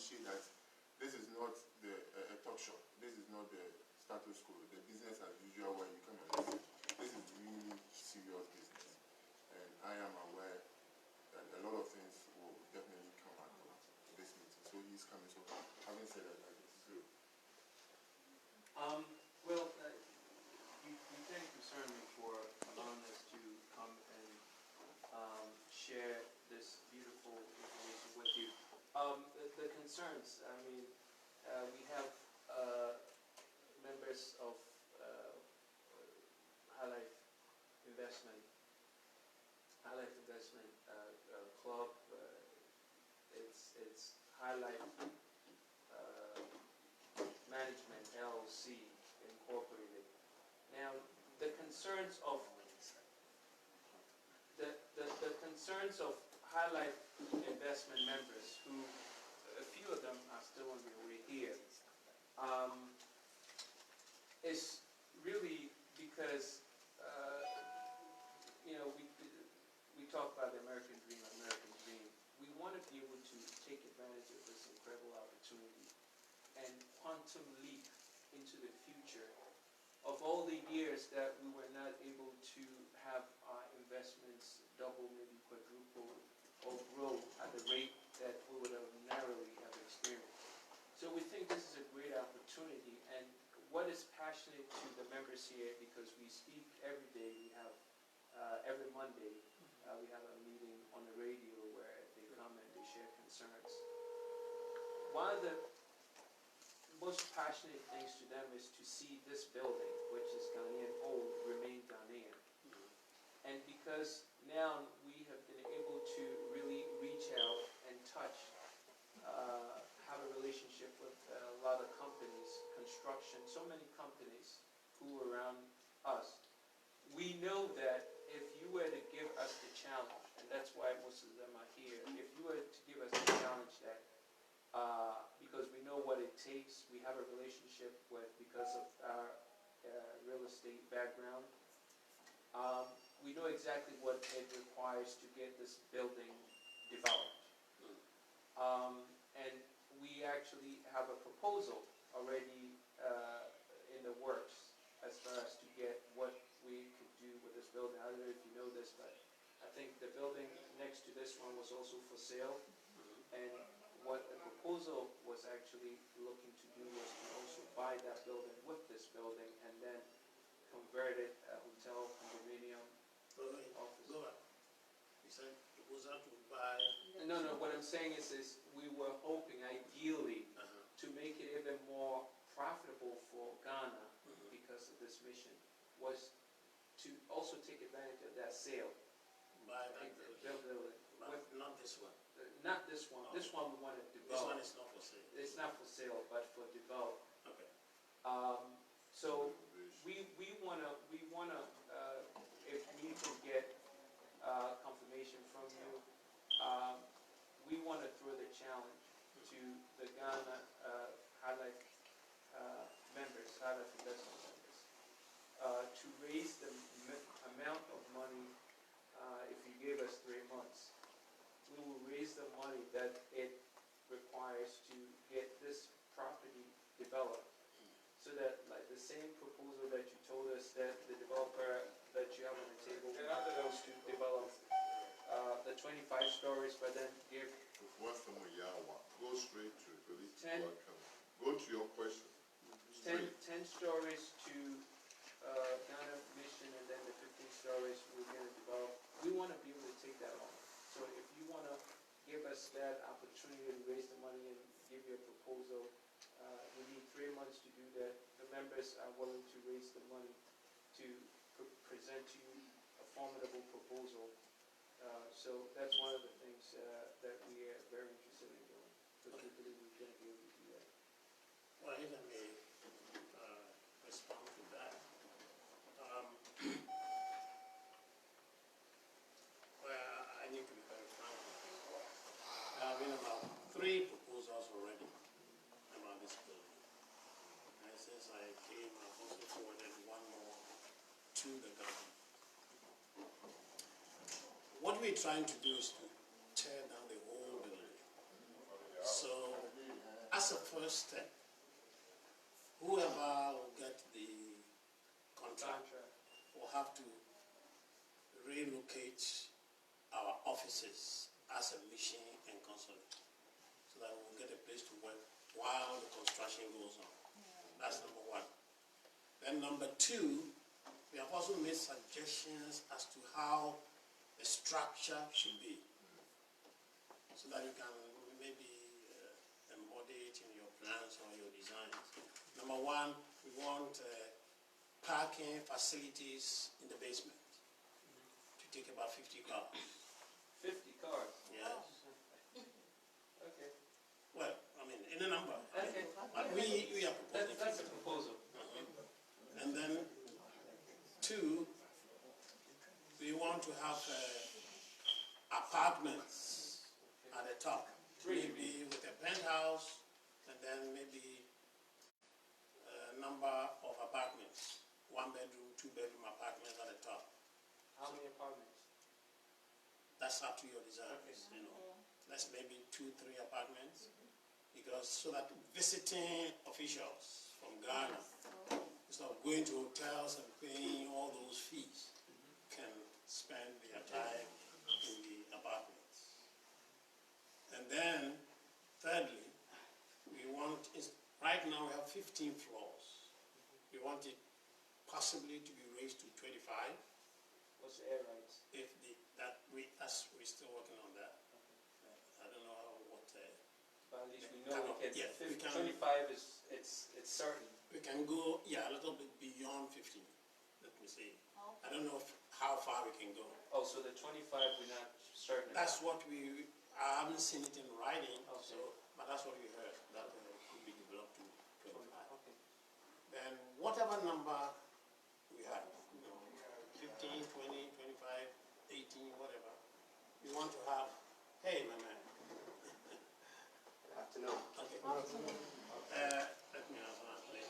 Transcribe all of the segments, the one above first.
appreciate that this is not a talk shop. This is not the status quo, the business as usual where you come and listen. This is really serious business. And I am aware that a lot of things will definitely come out of this meeting. So he's coming. So having said that, I guess so. Well, you can concern me for allowing us to come and share this beautiful information with you. The concerns, I mean, we have members of Highlight Investment Club. It's Highlight Management LLC Incorporated. Now, the concerns of Highlight Investment members, who a few of them are still on their way here, is really because we talk about the American dream. We want to be able to take advantage of this incredible opportunity and quantum leap into the future of all the years that we were not able to have our investments double, maybe quadruple, or grow at the rate that we would have narrowly have experienced. So we think this is a great opportunity, and what is passionate to the members here, because we speak every day, we have every Monday, we have a meeting on the radio where they come and they share concerns. One of the most passionate things to them is to see this building, which is Ghanaian old, remain Ghanaian. And because now we have been able to really reach out and touch, have a relationship with a lot of companies, construction, so many companies who are around us. We know that if you were to give us the challenge, and that's why most of them are here, if you were to give us the challenge that, because we know what it takes, we have a relationship with, because of our real estate background, we know exactly what it requires to get this building developed. And we actually have a proposal already in the works as far as to get what we could do with this building. I don't know if you know this, but I think the building next to this one was also for sale. And what the proposal was actually looking to do was to also buy that building with this building and then convert it a hotel, condominium, office. Go on. You said proposal to buy. No, what I'm saying is we were hoping ideally to make it even more profitable for Ghana because of this mission, was to also take advantage of that sale. Buy that building. Not this one. Not this one. Okay. This one we want to develop. This one is not for sale. It's not for sale, but for development. Okay. So we wanna if we can get confirmation from you, we want to throw the challenge to the Ghana Highlight members, Highlight investment members, to raise the amount of money. If you gave us 3 months, we will raise the money that it requires to get this property developed, so that, like the same proposal that you told us that the developer that you have on the table was to develop the 25 stories, but then give Go straight to it. 10. Go to your question. 10 stories to Ghana Mission, and then the 15 stories we're going to develop. We want to be able to take that on. So if you want to give us that opportunity to raise the money and give you a proposal, we need 3 months to do that. The members are willing to raise the money to present to you a formidable proposal. So that's one of the things that we are very interested in doing, because we believe we're going to be able to do that. Well, if I may respond to that. Well, I need to be very frank with you. There have been about 3 proposals already about this building. And since I came, I've also forwarded one more to the government. What we're trying to do is to tear down the whole building. So as a first step, whoever will get the contract will have to relocate our offices as a mission and consulate so that we'll get a place to work while the construction goes on. That's number one. Then number two, we have also made suggestions as to how the structure should be so that you can maybe embody it in your plans or your designs. Number one, we want parking facilities in the basement to take about 50 cars. 50 cars? Yes. Okay. Well, I mean, in a number. Okay. But we are proposing. That's a proposal. And then, two, we want to have apartments at the top. Maybe with a penthouse, and then maybe a number of apartments. 1-bedroom, 2-bedroom apartments at the top. How many apartments? That's up to your desires, you know. That's maybe 2-3 apartments. Because so that visiting officials from Ghana, instead of going to hotels and paying all those fees, can spend their time in the apartments. And then, thirdly, we want, right now we have 15 floors. We want it possibly to be raised to 25. What's the air rights? If we're still working on that. I don't know what. But at least we know we can. Yeah, we can. 25 is it's certain. We can go a little bit beyond 15. Let me say. I don't know how far we can go. Oh, so the 25 we're not certain. That's what I haven't seen it in writing. Okay. But that's what we heard. That could be developed to 25. Okay. Then whatever number we have, 15, 20, 25, 18, whatever, we want to have, hey, my man. Afternoon. Okay. Let me answer that, please.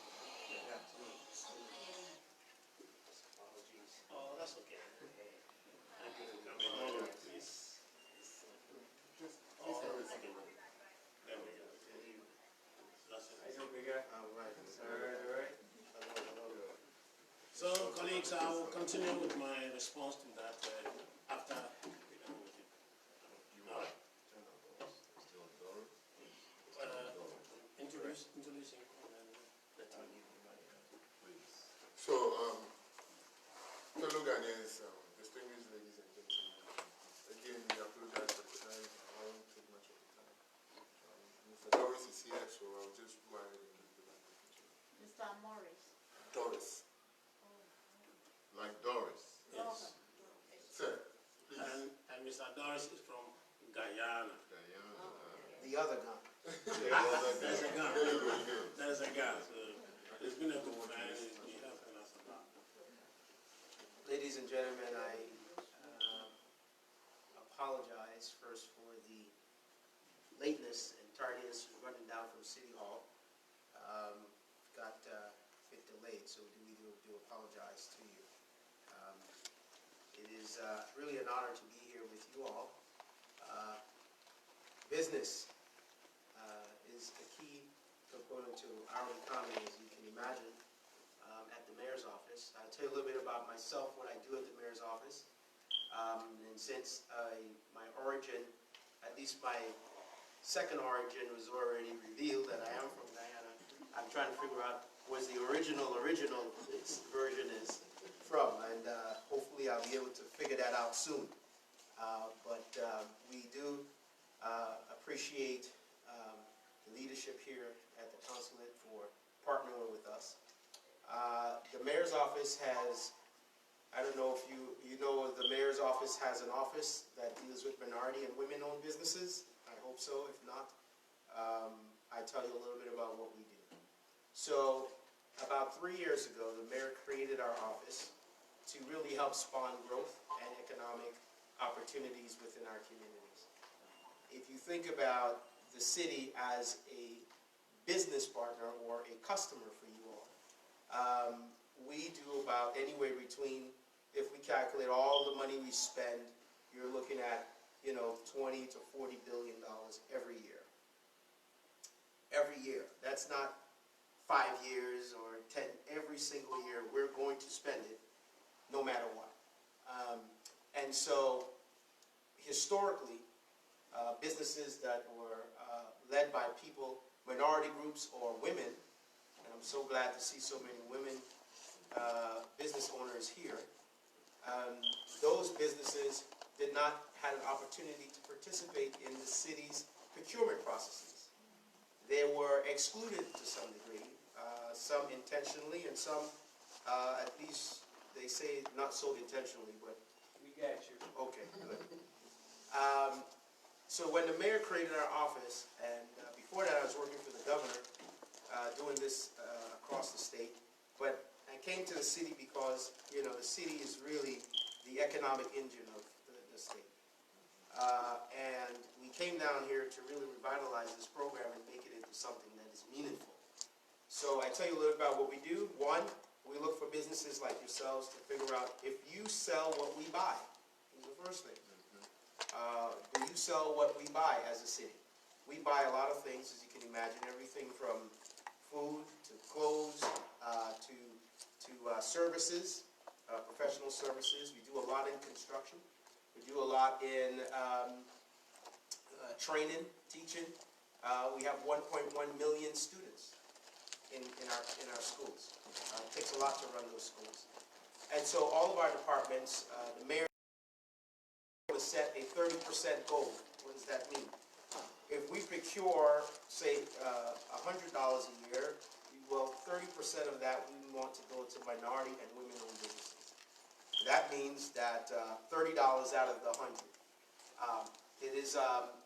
Oh, that's okay. Thank you for coming. Please. Okay. There we go. That's it. Are you big guy? All right. All right. So, colleagues, I will continue with my response to that after we're done with it. All right. Introducing and then let me. So, fellow Ghanaians, distinguished ladies and gentlemen, again, we apologize for the time. I won't take much of the time. Mr. Doris is here, so I'll just go ahead and give the microphone to Mr. Morris. Doris. Like Doris. Yes. Sir, please. And Mr. Doris is from Guyana. Diana. The other gun. There's a gun. There you go again. There's a gun. So it's been a good friend. He's been helping us a lot. Ladies and gentlemen, I apologize first for the lateness and tardiness running down from City Hall. Got a bit delayed, so we do apologize to you. It is really an honor to be here with you all. Business is a key component to our economy, as you can imagine, at the mayor's office. I'll tell you a little bit about myself, what I do at the mayor's office. And since my origin, at least my second origin was already revealed, that I am from Guyana, I'm trying to figure out where the original version is from, and hopefully I'll be able to figure that out soon. But we do appreciate the leadership here at the consulate for partnering with us. The mayor's office has, I don't know if you know, the mayor's office has an office that deals with minority and women-owned businesses. I hope so. If not, I tell you a little bit about what we do. So about 3 years ago, the mayor created our office to really help spawn growth and economic opportunities within our communities. If you think about the city as a business partner or a customer for you all, we do about anywhere between, if we calculate all the money we spend, you're looking at, 20 to $40 billion every year. Every That's not 5 years or 10. Every single year, we're going to spend it, no matter what. And so, historically, businesses that were led by people, minority groups, or women, and I'm so glad to see so many women business owners here, those businesses did not have an opportunity to participate in the city's procurement processes. They were excluded to some degree, some intentionally and some, at least they say not so intentionally, but We got you. okay, good. So when the mayor created our office, and before that I was working for the governor, doing this across the state, but I came to the city because, you know, the city is really the economic engine of the state. And we came down here to really revitalize this program and make it into something that is meaningful. So I tell you a little about what we do. One, we look for businesses like yourselves to figure out if you sell what we buy. Is the first thing. Do you sell what we buy as a city? We buy a lot of things, as you can imagine, everything from food to clothes to services, professional services. We do a lot in construction. We do a lot in training, teaching. We have 1.1 million students in our schools. It takes a lot to run those schools. And so all of our departments, the mayor to set a 30% goal. What does that mean? If we procure, say, $100 a year, well, 30% of that we want to go to minority and women-owned businesses. That means that $30 out of the 100. It is.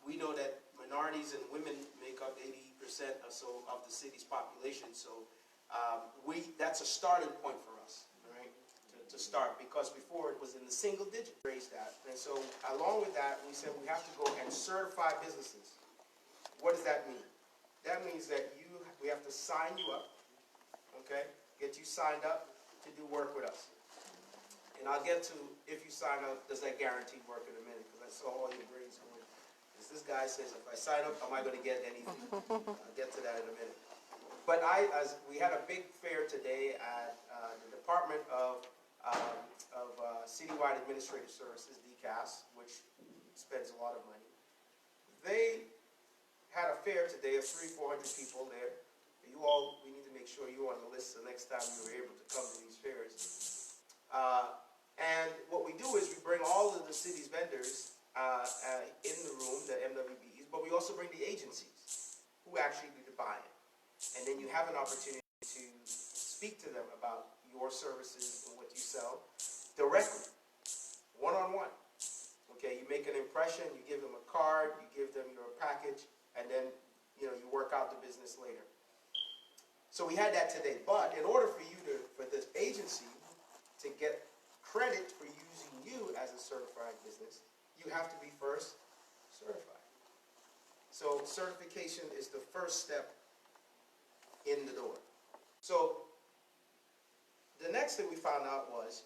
We know that minorities and women make up 80% or so of the city's population. So that's a starting point for us, right? To start, because before it was in the single digit, raised that. And so along with that, we said we have to go and certify businesses. What does that mean? That means that we have to sign you up, okay? Get you signed up to do work with us. And I'll get to, if you sign up, does that guarantee work in a minute? Because I saw all your brains going. Because this guy says, if I sign up, am I going to get anything? I'll get to that in a minute. But we had a big fair today at the Department of Citywide Administrative Services, DCAS, which spends a lot of money. They had a fair today of 300-400 people there. We need to make sure you're on the list the next time you were able to come to these fairs. And what we do is we bring all of the city's vendors in the room, the MWBs, but we also bring the agencies who actually do the buying. And then you have an opportunity to speak to them about your services and what you sell directly, one-on-one. Okay, you make an impression, you give them a card, you give them your package, and then you work out the business later. So we had that today, but in order for this agency to get credit for using you as a certified business, you have to be first certified. So certification is the first step in the door. So the next thing we found out was,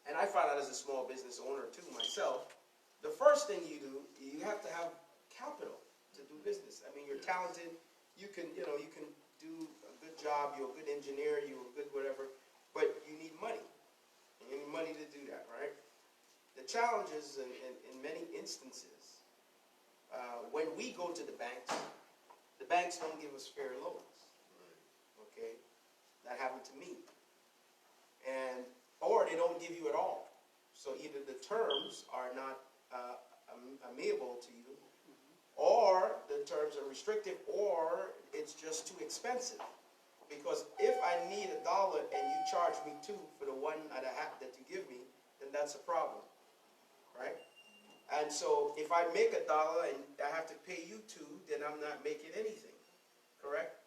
and I found out as a small business owner too myself, the first thing you do, you have to have capital to do business. I mean, you're talented, you can do a good job, you're a good engineer, you're a good whatever, but you need money. And you need money to do that, right? The challenge is in many instances, when we go to the banks don't give us fair loans. Okay? That happened to me. Or they don't give you at all. So either the terms are not amenable to you, or the terms are restrictive, or it's just too expensive. Because if I need $1 and you charge me $2 for the one that you give me, then that's a problem, right? And so if I make $1 and I have to pay you $2, then I'm not making anything, correct?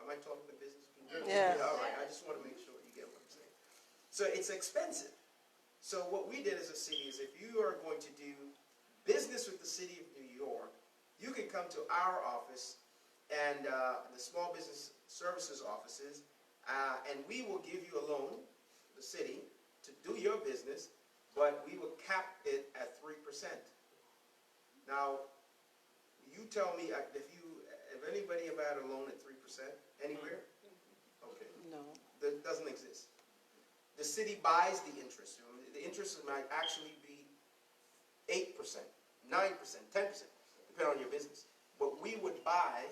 Am I talking to business people? Yeah. All right, I just want to make sure you get what I'm saying. So it's expensive. So what we did as a city is, if you are going to do business with the city of New York, you can come to our office and the small business services offices, and we will give you a loan, the city, to do your business, but we will cap it at 3%. Now, you tell me if you If anybody ever had a loan at 3% anywhere? Okay, No. that doesn't exist. The city buys the interest. The interest might actually be 8%, 9%, 10%, depending on your business. But we would buy,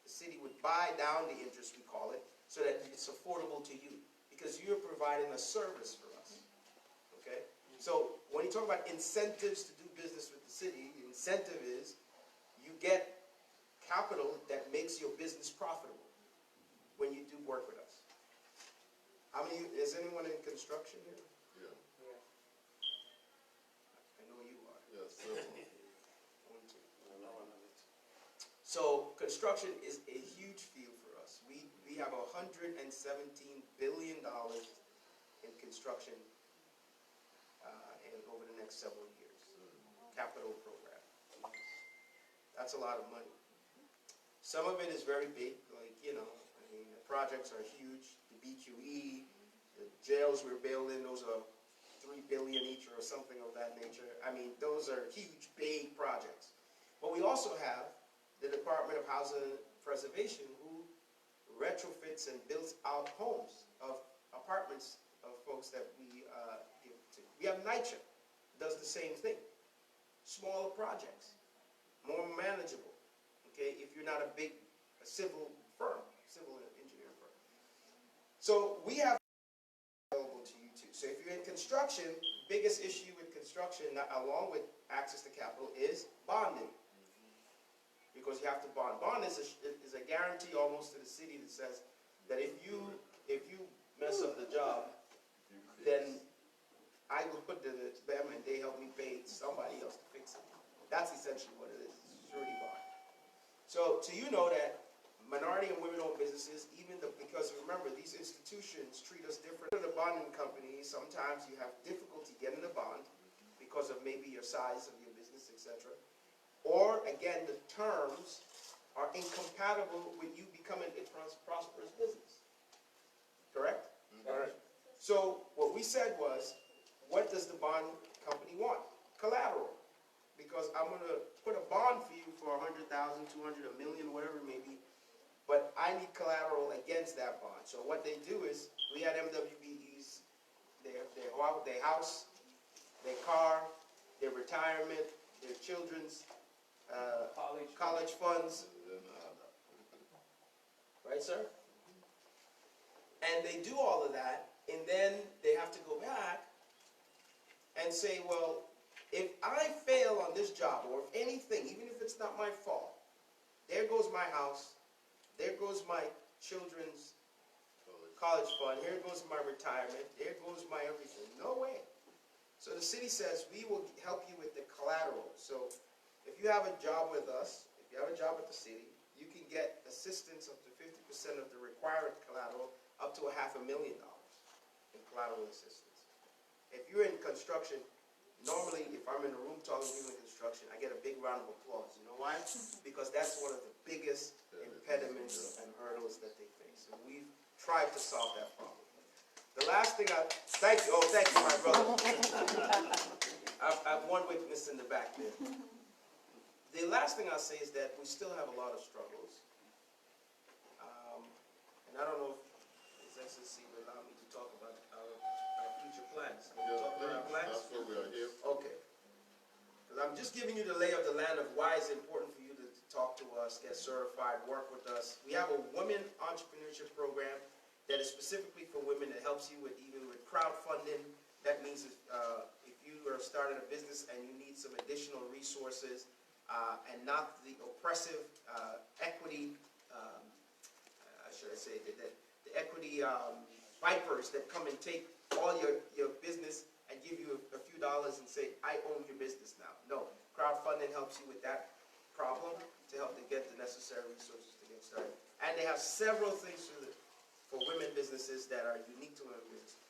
the city would buy down the interest, we call it, so that it's affordable to you, because you're providing a service for us. Okay? So when you talk about incentives to do business with the city, the incentive is you get capital that makes your business profitable when you do work with us. Is anyone in construction here? Yeah. Yeah. I know you are. Yes. So, One, two. No one of it. So construction is a huge field for us. We have $117 billion in construction over the next several years. Capital program. That's a lot of money. Some of it is very big, like, the projects are huge. The BQE, the jails we're building, those are $3 billion each or something of that nature. Those are huge, big projects. But we also have the Department of Housing and Preservation, who retrofits and builds out homes of apartments of folks that we give to. We have NYCHA, does the same thing. Smaller projects, more manageable. Okay, if you're not a big civil engineering firm. So we have available to you too. So if you're in construction, biggest issue with construction, along with access to capital, is bonding. Because you have to bond. Bond is a guarantee almost to the city that says that if you mess up the job, then I go put to them and they help me pay somebody else to fix it. That's essentially what it is. It's a surety bond. So that minority and women-owned businesses, because remember, these institutions treat us different than the bonding companies. Sometimes you have difficulty getting a bond because of maybe your size of your business, etc. Or, again, the terms are incompatible with you becoming a prosperous business. Correct? Correct. So what we said was, what does the bond company want? Collateral. Because I'm going to put a bond for you for $100,000, $200,000, $1 million, whatever it may be, but I need collateral against that bond. So what they do is, we had MWBEs, their house, their car, their retirement, their children's college funds. Right, sir? And they do all of that, and then they have to go back and say, well, if I fail on this job, or if anything, even if it's not my fault, there goes my house, there goes my children's college fund, here goes my retirement, there goes my everything. No way. So the city says, we will help you with the collateral. So if you have a job with us, if you have a job at the city, you can get assistance up to 50% of the required collateral, up to $500,000 in collateral assistance. If you're in construction, normally, if I'm in a room talking to people in construction, I get a big round of applause. You know why? Because that's one of the biggest impediments and hurdles that they face. And we've tried to solve that problem. The last thing thank you, my brother. I have one witness in the back there. The last thing I'll say is that we still have a lot of struggles. And I don't know if His Excellency will allow me to talk about our future plans. Can we talk about our plans? That's what we are here. Okay. Because I'm just giving you the lay of the land of why it's important for you to talk to us, get certified, work with us. We have a women entrepreneurship program that is specifically for women that helps you with crowdfunding. That means if you are starting a business and you need some additional resources and not the oppressive equity, should I say, the equity vipers that come and take all your business and give you a few dollars and say, I own your business now. No, crowdfunding helps you with that problem to help them get the necessary resources to get started. And they have several things for women businesses that are unique to women businesses.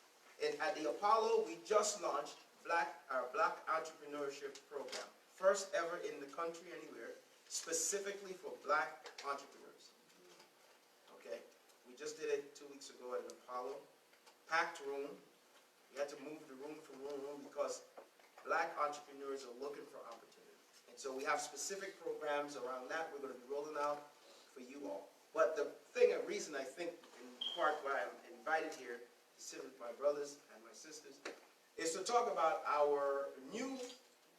And at the Apollo, we just launched our Black Entrepreneurship Program. First ever in the country anywhere, specifically for Black entrepreneurs. Okay? We just did it 2 weeks ago at the Apollo. Packed room. We had to move the room from room because Black entrepreneurs are looking for opportunity. And so we have specific programs around that. We're going to be rolling out for you all. But the reason I think, in part why I'm invited here to sit with my brothers and my sisters, is to talk about our new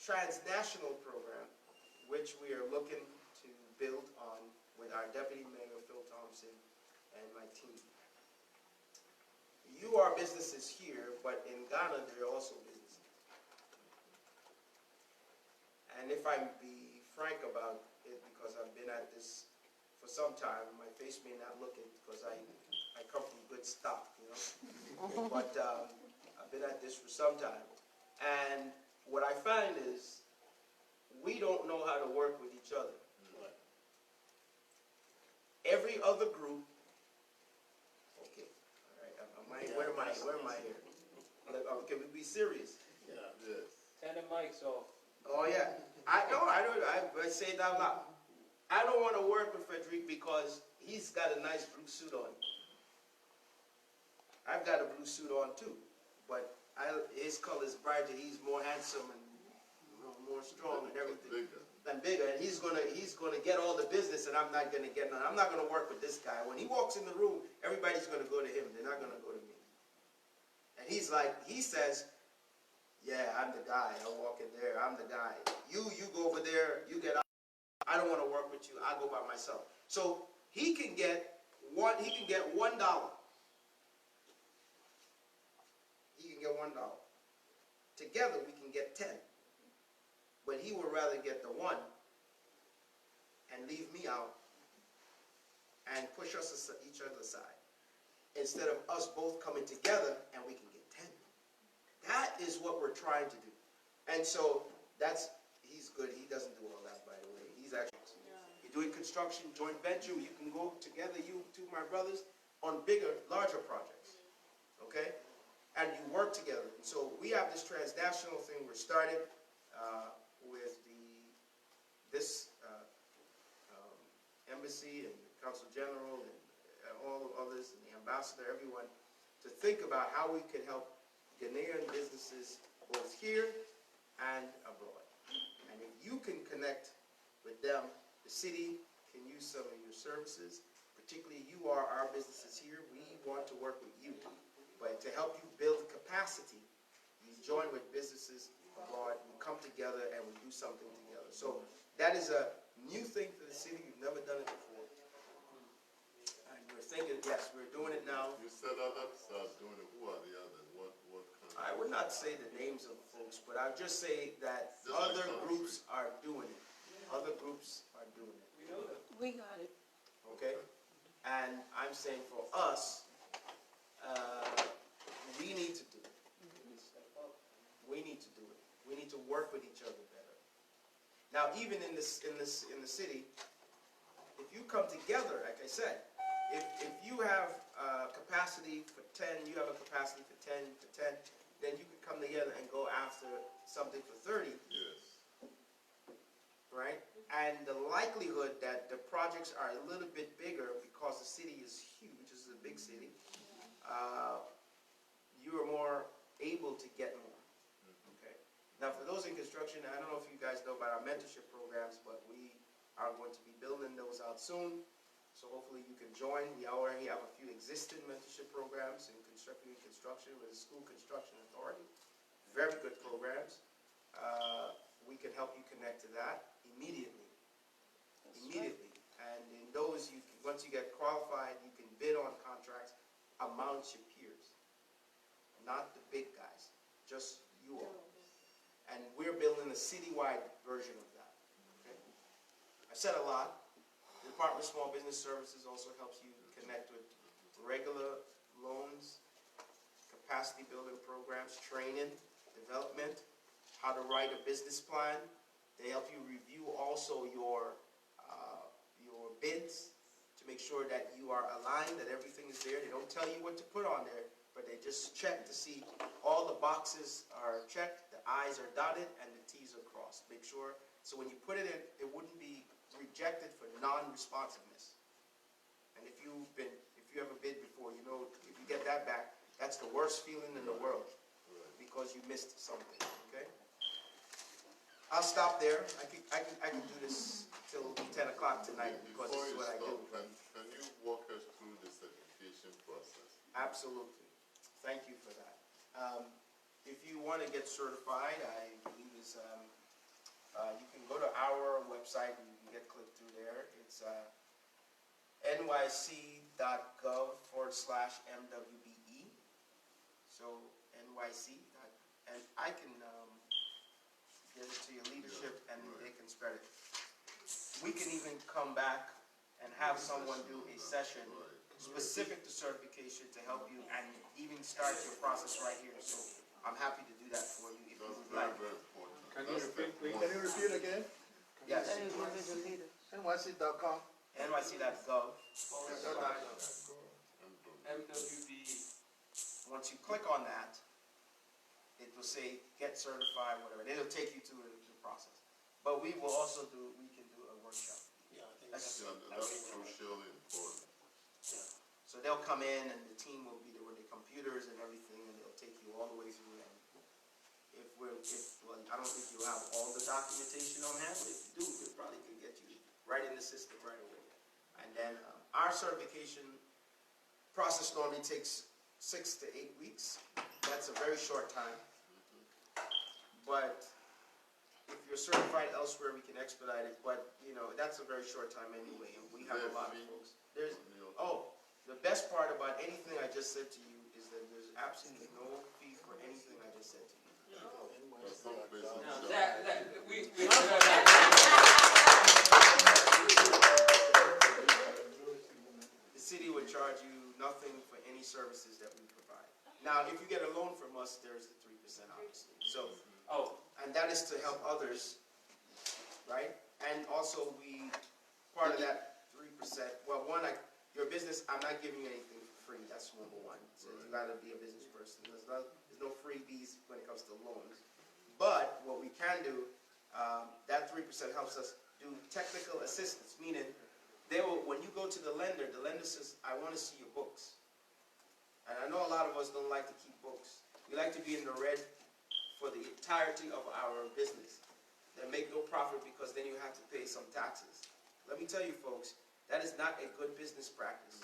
transnational program, which we are looking to build on with our Deputy Mayor Phil Thompson and my team. You are businesses here, but in Ghana there are also businesses. And if I be frank about it, because I've been at this for some time, my face may not look it because I come from good stock, you know. But I've been at this for some time. And what I find is we don't know how to work with each other. Every other group, okay, all right, where am I here? Can we be serious? Yeah. Yes. Turn the mics off. Oh yeah, I say it out loud. I don't want to work with Frederick because he's got a nice blue suit on. I've got a blue suit on too, but his color is brighter. He's more handsome and more strong and everything. Bigger, and he's gonna get all the business, and I'm not gonna get none. I'm not gonna work with this guy. When he walks in the room, everybody's gonna go to him. They're not gonna go to me. And he says, "Yeah, I'm the guy. I walk in there. I'm the guy. You go over there. You get out. I don't want to work with you. I go by myself." So he can get $1. He can get $1. Together we can get 10. But he would rather get the 1 and leave me out and push us each other aside, instead of us both coming together and we can get 10. That is what we're trying to do. And so he's good. He doesn't do all that, by the way. He's actually, you're doing construction, joint venture. You can go together, you two, my brothers, on bigger, larger projects. Okay? And you work together. And so we have this transnational thing. We're started with this embassy and the consul general and all the others and the ambassador, everyone, to think about how we can help Ghanaian businesses both here and abroad. And if you can connect with them, the city can use some of your services. Particularly, you are our businesses here. We want to work with you. But to help you build capacity, you join with businesses abroad, we come together and we do something together. So that is a new thing for the city. We've never done it before. And we're thinking, yes, we're doing it now. You said others are doing it. Who are the others? What kind? I would not say the names of folks, but I'll just say that Just other like groups are doing it. Other groups are doing it. We know that. We got it. Okay? And I'm saying for us, we need to do it. We need to do it. We need to work with each other better. Now, even in the city, if you come together, like I said, if you have capacity for 10, you have a capacity for 10, then you can come together and go after something for 30. Yes. Right? And the likelihood that the projects are a little bit bigger because the city is huge, this is a big city, you are more able to get more. Okay. Now, for those in construction, I don't know if you guys know about our mentorship programs, but we are going to be building those out soon. So hopefully you can join. We already have a few existing mentorship programs in construction with the School Construction Authority. Very good programs. We can help you connect to that immediately. Immediately. And in those, once you get qualified, you can bid on contracts amongst your peers. Not the big guys, just you all. And we're building a citywide version of that. Okay? I said a lot. The Department of Small Business Services also helps you connect with regular loans, capacity building programs, training, development, how to write a business plan. They help you review also your bids to make sure that you are aligned, that everything is there. They don't tell you what to put on there, but they just check to see all the boxes are checked, the I's are dotted, and the T's are crossed. Make sure, so when you put it in, it wouldn't be rejected for non-responsiveness. And if you ever bid before, you know, if you get that back, that's the worst feeling in the world because you missed something. Okay. I'll stop there. I can do this till it'll be 10 o'clock tonight because Before this is you what I do. stop, can you walk us through the certification process? Absolutely. Thank you for that. If you want to get certified, I believe you can go to our website and you can get clicked through there. It's nyc.gov/MWBE. So NYC. And I can give it to your leadership and they can spread it. We can even come back and have someone do a session specific to certification to help you and even start your process right here. So I'm happy to do that for you if you That's would very, like. very important. Can you That's repeat, step please? one. Can you repeat again? Yes, NYC.com. nyc.gov. MWB. Once you click on that, it will say get certified, whatever. It'll take you to the process. But we will also we can do a workshop. Yeah, I think That's- That's crucially important. So they'll come in and the team will be there with the computers and everything, and they'll take you all the way through. And I don't think you'll have all the documentation on hand, but if you do, we probably can get you right in the system right away. And then our certification process normally takes 6 to 8 weeks. That's a very short time. But if you're certified elsewhere, we can expedite it. But that's a very short time anyway, and we have a lot of folks. The best part about anything I just said to you is that there's absolutely no fee for anything I just said to you. That's some places Now, don't. we The city would charge you nothing for any services that we provide. Now, if you get a loan from us, there's the 3%, obviously. So, and that is to help others, right? And also, part of that 3%. Well, your business, I'm not giving you anything for free. That's number one. So you got to be a business person. There's no freebies when it comes to loans. But what we can do, that 3% helps us do technical assistance, meaning when you go to the lender says, I want to see your books. And I know a lot of us don't like to keep books. We like to be in the red for the entirety of our business. Then make no profit because then you have to pay some taxes. Let me tell you folks, that is not a good business practice.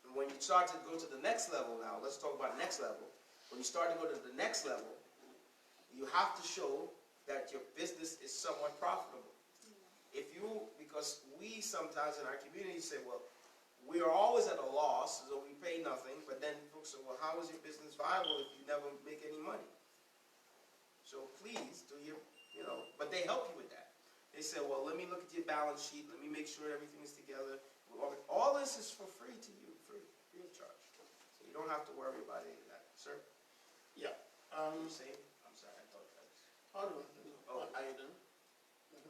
And when you start to go to the next level now, let's talk about next level. When you start to go to the next level, you have to show that your business is somewhat profitable. Because we sometimes in our community say, well, we are always at a loss, so we pay nothing, but then folks say, well, how is your business viable if you never make any money? So please do but they help you with that. They say, well, let me look at your balance sheet, let me make sure everything is together. All this is for free to you, free of charge. So you don't have to worry about any of that. Sir? Yeah. I'm sorry, I thought that was... Are you done?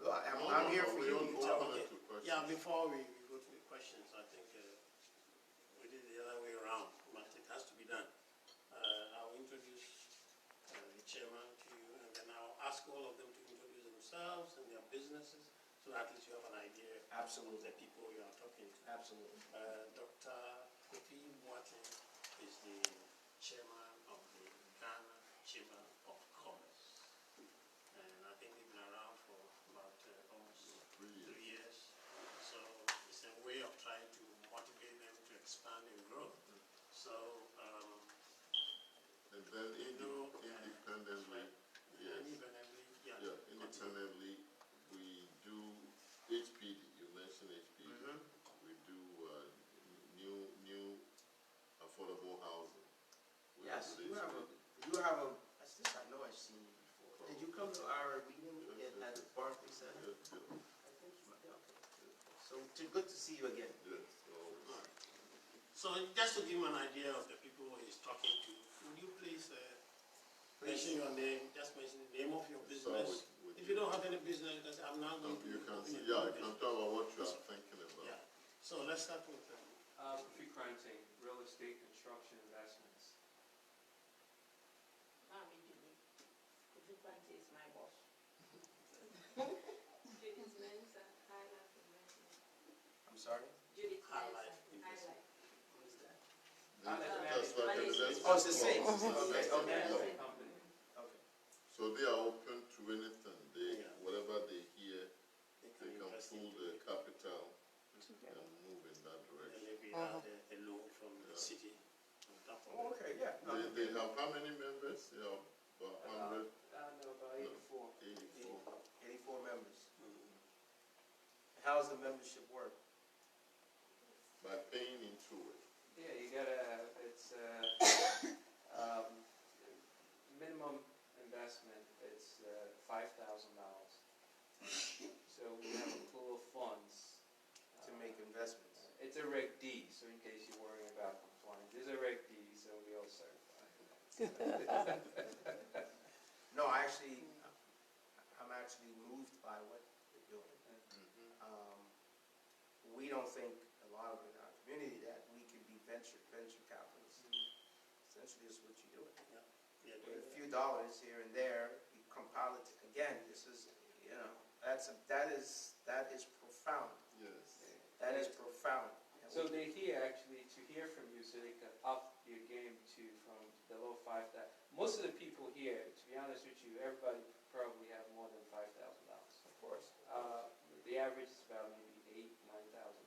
I'm here for you. You tell me. Yeah, before we go to the questions, I think we did the other way around, but it has to be done. I'll introduce the chairman to you, and then I'll ask all of them to introduce themselves and their businesses, so at least you have an idea Absolutely. of the people you are talking to. Absolutely. Dr. Kofi Boateng is the chairman of the Ghana Chamber of Commerce, and I think they've been around for about almost 3 years. So it's a way of trying to motivate them to expand and grow. So, And then independently, yes. Independently, we do HPD. You mentioned HPD. We do new affordable housing. Yes, you have a, I know I've seen you before. Did you come to our meeting at the Barclays Center? Yes, Okay. So good to see you again. yes. So just to give him an idea of the people he's talking to, would you please mention your name, just mention the name of your business. If you don't have any business, because I'm now going to... You can talk about what you are thinking about. Yeah. So let's start with frequenting real estate construction investments. Is my boss. Judith Mensa, High Life Investment. I'm sorry? Judith High Mensa, Life High Life. What is that? That's like an investment. Oh, it's the same. Okay. Okay. Company. Okay. So they are open to anything. Whatever they How's the membership work? By paying into it. Yeah, you gotta, it's, minimum investment, it's, $5,000. So we have a pool of funds. To make investments? It's a Reg D, so in case you're worrying about compliance, there's a Reg D, so we all certify. No, I'm actually moved by what you're doing. We don't think, a lot of it in our community, that we can be venture capitalists. Essentially, is what you're doing. Yeah, With a few dollars here and there, you compile it, again, this is, you know, that is profound. Yes. That is profound. And So we- they're here actually to hear from you, so they can up your game to from the low 5,000. Most of the people here, to be honest with you, everybody probably have more than $5,000. Of course. The average is about maybe $8,000-$9,000.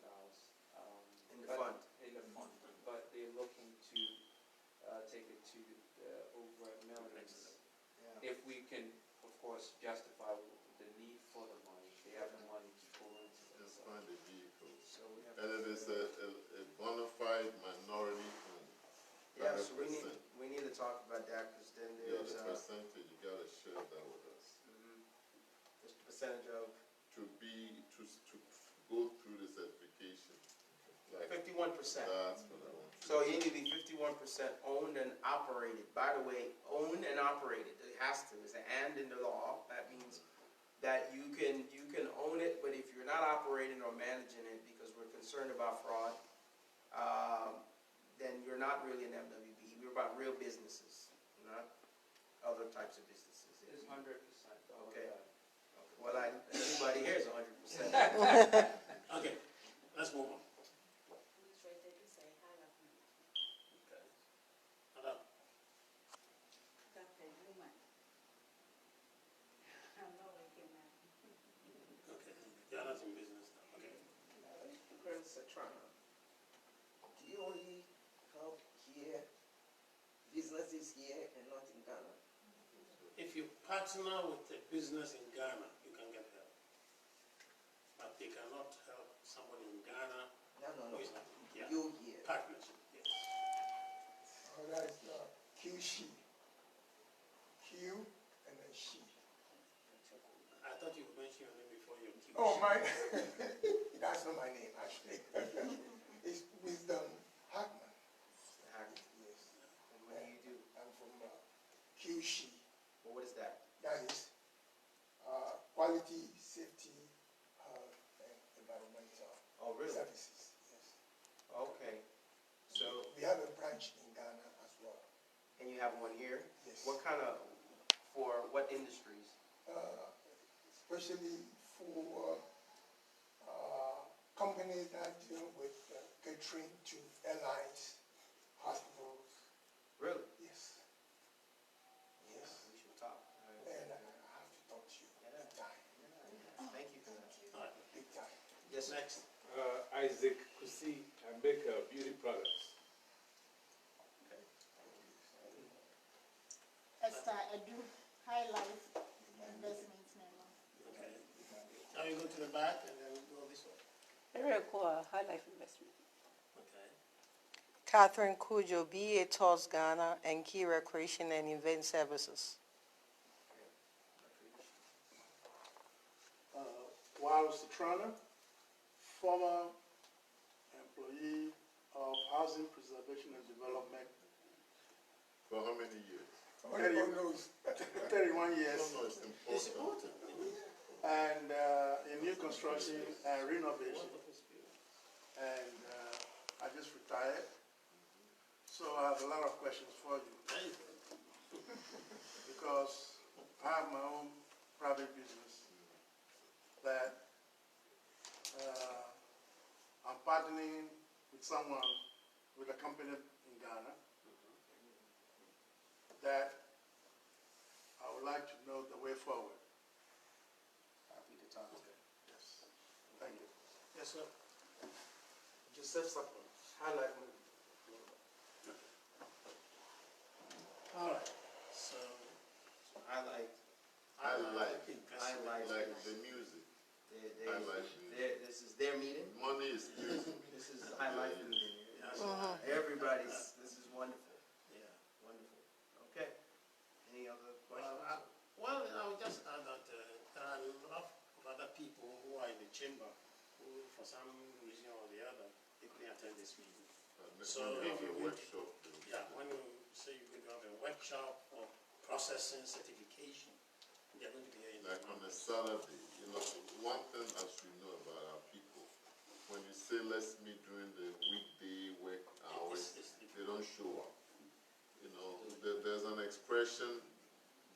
In the but- fund. In the fund, but they're looking to take it to over millions. Yeah. If we can, of course, justify the need for the money, they have the money to pull into it. Just So find the vehicle. So we have. And it is a bona fide minority home. Yeah, so 100%. we need to talk about that, because then Yeah, there's, the percentage, you gotta share that with us. there's the percentage of To go through the certification. Like, 51%. that's what I want. So you need to be 51% owned and operated. By the way, owned and operated, it has to, it's an and in the law. That means that you can own it, but if you're not operating or managing it, because we're concerned about fraud, then you're not really an MWB. We're about real businesses, not other types of businesses. it's 100%. Okay. Well, everybody here is 100%. Okay, let's move on. Administrator, you say high life management. Okay. Madam, Dr. Newman. I'm not waking up. okay, Ghana's in business now, okay. Prince Satrana, do you only help here, businesses here and not in Ghana? If you partner with a business in Ghana, you can get help. But they cannot help somebody in Ghana No. who is not, yeah, You here. partnership, yes. Oh, that is Q she. Q and then she. I thought you mentioned your name before you. Oh, my, that's not my name, actually. It's Wisdom Hackman. Yes. And what do you do? I'm from Q she. Well, what is that? That is quality, safety, and environmental Oh, really? services. Yes. Okay. So, We have a branch in Ghana as well. and you have one here? Yes. What kind of, for what industries? Especially for companies that deal with catering to airlines, hospitals. Really? Yes. Yeah, Yes. we should talk. And I have to talk to you big time. Thank you for that. All right, Big time. Yes, sir. next. Isaac Kusi, I make beauty products. Esther Edu, High Life Investment Member. Okay. Now you go to the back and then go this way. Very cool, High Life Investment. Okay. Catherine Cujo, BA Tours Ghana, and Key Recreation and Event Services. Wow Satrana, former employee of Housing Preservation and Development, For how many years? Only God knows. 31 years, No, it's It's important. important. and in new construction and renovation. And I just retired, so I have a lot of questions for you. There you go. Because I have my own private business that I'm partnering with someone, with a company in Ghana, that I would like to know the way forward. Happy to talk to you. Yes. Thank you. Yes, sir. Joseph Sapon, High Life All right, so I like I like investment. I like the music. There- I there's- like music. there's this is their meeting. Money is easy. This is high life meeting. Everybody's, this is wonderful. Yeah. Wonderful. Okay. Any other questions? Well, I would just add that there are a lot of other people who are in the chamber who, for some reason or the other, they couldn't attend this meeting. So Maybe if have you a would- workshop. Yeah, when you say you're going to have a workshop for processing certification, they're going to be here in Like on a Saturday, you know, one thing as you know about our people, when you say let's meet during the weekday work hours, they don't show up. You know, there's an expression,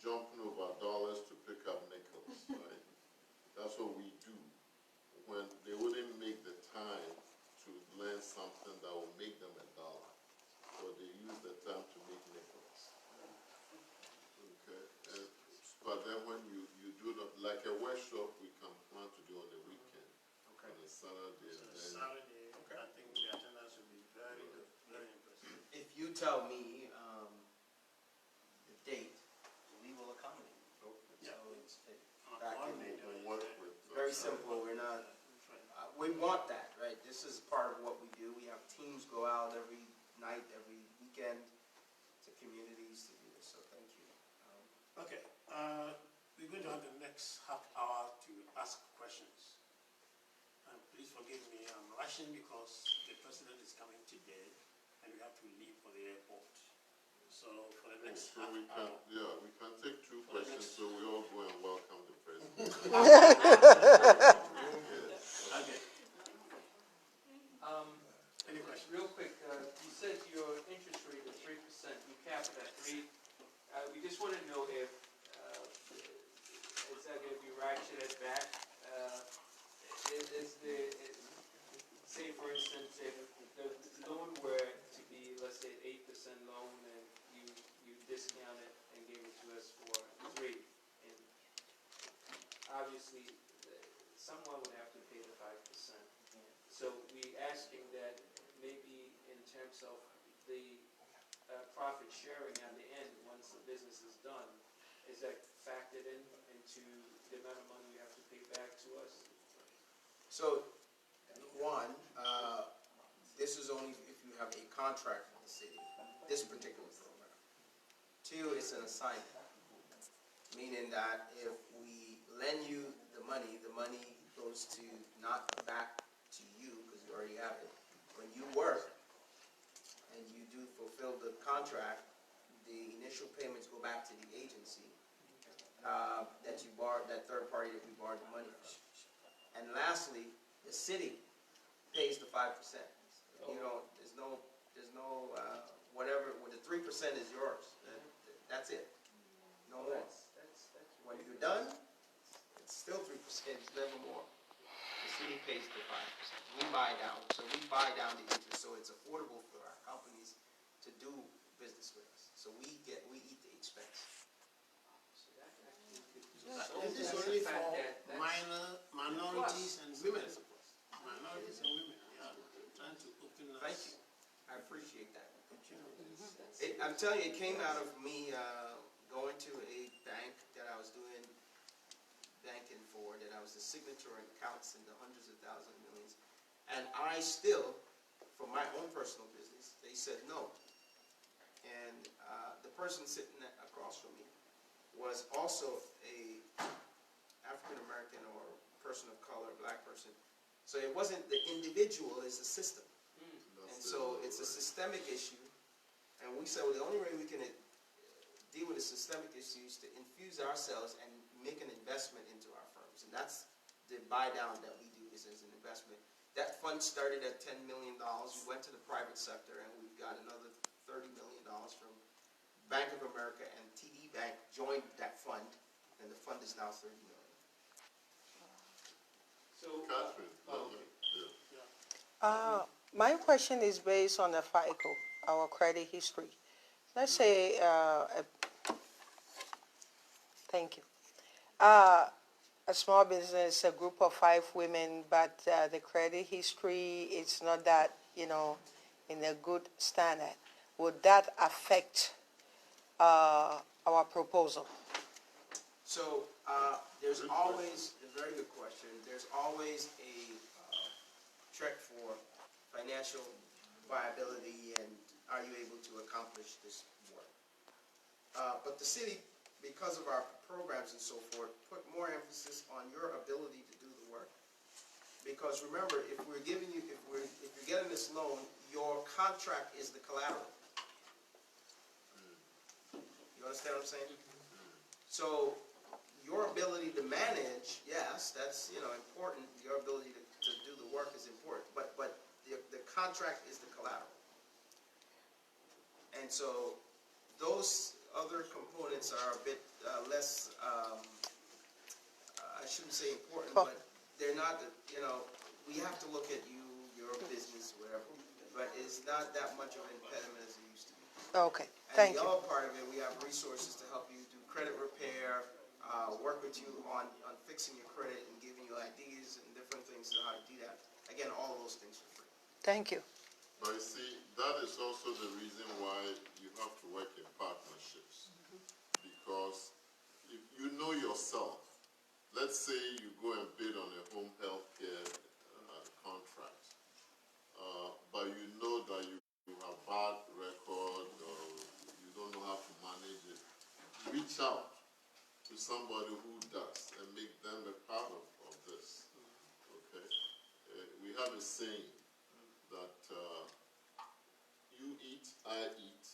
jumping over dollars to pick up nickels, right? That's what we do. When they wouldn't make the time to learn something that will make them $1, so they use the time to make nickels. Okay, but then when you do not, like a workshop, we can plan to do on the weekend, Okay. on a Saturday, and then Saturday, I think the attendance will be very good, very impressive. If you tell me the date, we will accommodate. Yeah. So it's Back back in in, we'll work with. very simple. We're not. We want that, right? This is part of what we do. We have teams go out every night, every weekend to communities to do this. So thank you. Okay, we're going to have the next half hour to ask questions. And please forgive me, I'm rushing because the president is coming today and we have to leave for the airport. So for the next So half we can, hour. yeah, we can take 2 For the questions, next- so we all go and welcome the president. Okay, any questions? Real quick, you said your interest rate is 3%, you cap it at 3. We just want to know if, is that going to be ratcheted back? Say for instance, if the loan were to be, let's say, 8% loan, and you discount it and gave it to us for 3, and obviously, someone would have to pay the 5%. So we asking that maybe in terms of the profit sharing at the end, once the business is done, is that factored into the amount of money we have to pay back to us? So, one, this is only if you have a contract with the city, this particular program. 2, it's an assignment, meaning that if we lend you the money goes to not back to you because you already have it. When you work and you do fulfill the contract, the initial payments go back to the agency that you borrowed, that third party that we borrowed the money from. And lastly, the city pays the 5%. You know, there's no whatever. Well, the 3% is yours. That's it. No more. When you're done, it's still 3%. It's never more. The city pays the 5%. We buy down, so we buy down the interest, so it's affordable for our companies to do business with us. So we eat the expense. This is only for minorities and women. Minorities and women, yeah. Trying to open us. Thank you. I appreciate that. I'm telling you, it came out of me going to a bank that I was doing banking for, that I was the signature on accounts in the hundreds of thousands and millions. And I still, for my own personal business, they said no. And the person sitting across from me was also a African American or person of color, black person. So it wasn't the individual, it's the system. And so it's a systemic issue. And we said, well, the only way we can deal with a systemic issue is to infuse ourselves and make an investment into our firms. And that's the buy down that we do, is as an investment. That fund started at $10 million. We went to the private sector and we've got another $30 million from Bank of America, and TD Bank joined that fund, and the fund is now $30 million. So, Catherine, My question is based on the FICO, our credit history. Let's say, thank you. A small business, a group of 5 women, but the credit history, it's not that, in a good standard. Would that affect our proposal? So there's always, a very good question, there's always a trek for financial viability and are you able to accomplish this work? But the city, because of our programs and so forth, put more emphasis on your ability to do the work. Because remember, if we're giving you, if you're getting this loan, your contract is the collateral. You understand what I'm saying? So your ability to manage, yes, that's important. Your ability to do the work is important, but the contract is the collateral. And so those other components are a bit less, I shouldn't say important, but they're not, we have to look at you, your business, whatever, but it's not that much of an impediment as it used to be. Okay, thank And the you. other part of it, we have resources to help you do credit repair, work with you on fixing your credit and giving you ideas and different things on how to do that. Again, all of those things for free. Thank you. But you see, that is also the reason why you have to work in partnerships. Because if you know yourself, let's say you go and bid on a home health care contract, but you know that you have bad record or you don't know how to manage it, reach out to somebody who does and make them a part of this. Okay? We have a saying that you eat, I eat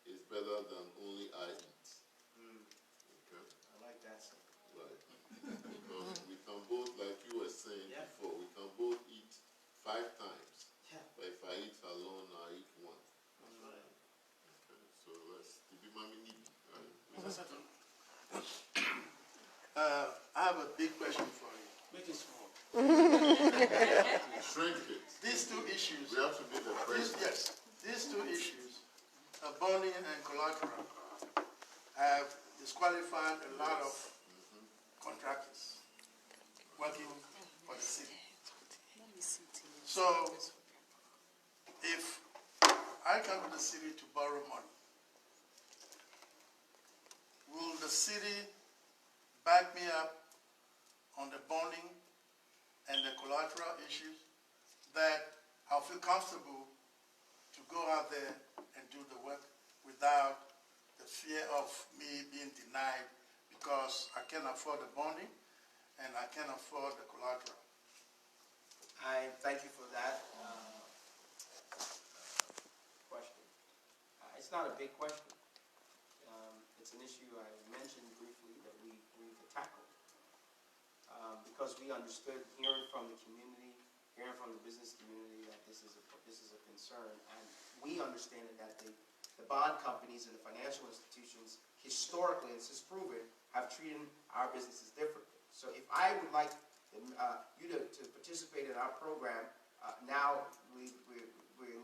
is better than only I eat. Okay? I like that, sir. Right. Because we can both, like you were saying before, we can both eat 5 times. Yeah. But if I eat alone, I eat 1. That's right. Okay, so let's I have a big question for you. Make it small. shrink it. These two issues. We have to be the president. These two issues, bonding and collateral, have disqualified a lot of contractors working for the city. So, if I come to the city to borrow money, will the city back me up on the bonding and the collateral issues that I'll feel comfortable to go out there and do the work without the fear of me being denied because I can't afford the bonding and I can't afford the collateral? I thank you for that question. It's not a big question. It's an issue I mentioned briefly that we've tackled because we understood, hearing from the community, hearing from the business community, that this is a concern, and we understand that the bond companies and the financial institutions historically, and this is proven, have treated our businesses differently. So if I would like you to participate in our program, now we're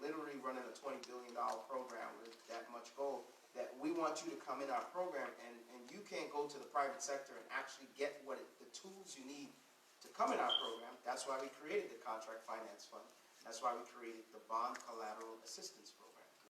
literally running a $20 billion program with that much goal, that we want you to come in our program, and you can't go to the private sector and actually get the tools you need to come in our program. That's why we created the Contract Finance Fund. That's why we created the Bond Collateral Assistance Program.